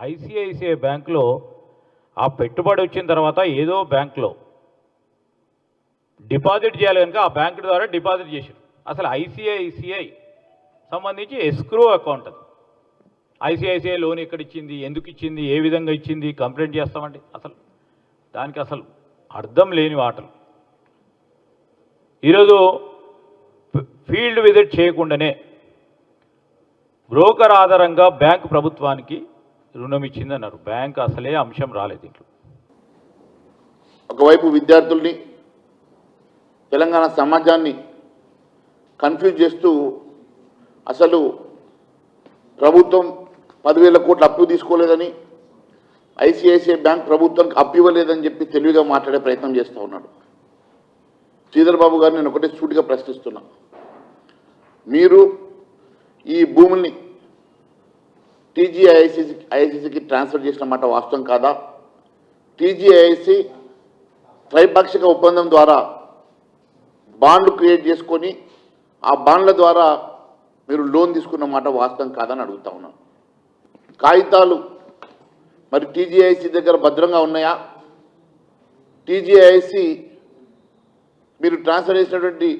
ICICI బ్యాంకులో ఆ పెట్టుబడి వచ్చిన తర్వాత ఏదో బ్యాంకులో డిపాజిట్ చేయాలి కనుక ఆ బ్యాంకు ద్వారా డిపాజిట్ చేశారు. అసలు ఐసిఐసిఐ సంబంధించి ఎస్క్రో అకౌంట్ అది. ఐసిఐసిఐ లోన్ ఎక్కడ ఇచ్చింది, ఎందుకు ఇచ్చింది, ఏ విధంగా ఇచ్చింది, కంప్లైంట్ చేస్తామండి. అసలు దానికి అసలు అర్థం లేని వాటలు. ఈరోజు ఫీల్డ్ విజిట్ చేయకుండానే బ్రోకర్ ఆధారంగా బ్యాంక్ ప్రభుత్వానికి రుణం ఇచ్చిందన్నారు. బ్యాంక్ అసలే అంశం రాలేదు ఇంట్లో. ఒకవైపు విద్యార్థుల్ని, తెలంగాణ సమాజాన్ని కన్ఫ్యూజ్ చేస్తూ అసలు ప్రభుత్వం 10,000 కోట్ల అప్పు తీసుకోలేదని, ఐసిఐసిఐ బ్యాంక్ ప్రభుత్వానికి అప్పు ఇవ్వలేదని చెప్పి తెలివిగా మాట్లాడే ప్రయత్నం చేస్తూ ఉన్నాడు. శ్రీధర్ బాబు గారు నేను ఒకటే సూటిగా ప్రశ్నిస్తున్నా, మీరు ఈ భూముల్ని టీజీఐఐసికి ట్రాన్స్ఫర్ చేసిన మాట వాస్తవం కాదా? టీజీఐఐసి త్రైపాక్షిక ఒప్పందం ద్వారా బాండ్లు క్రియేట్ చేసుకొని ఆ బాండ్ల ద్వారా మీరు లోన్ తీసుకున్న మాట వాస్తవం కాదని అడుగుతా ఉన్నాను. కాగితాలు మరి టీజీఐసి దగ్గర భద్రంగా ఉన్నాయా? టీజీఐసి మీరు ట్రాన్స్ఫర్ చేసినటువంటి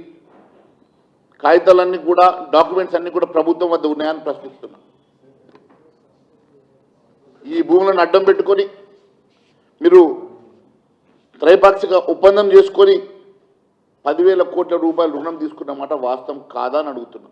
కాగితాలన్నీ కూడా, డాక్యుమెంట్స్ అన్నీ కూడా ప్రభుత్వం వద్ద ఉన్నాయని ప్రశ్నిస్తున్నా. ఈ భూములను అడ్డం పెట్టుకొని మీరు త్రైపాక్షిక ఒప్పందం చేసుకొని 10,000 కోట్ల రూపాయలు రుణం తీసుకున్న మాట వాస్తవం కాదా అని అడుగుతున్నా.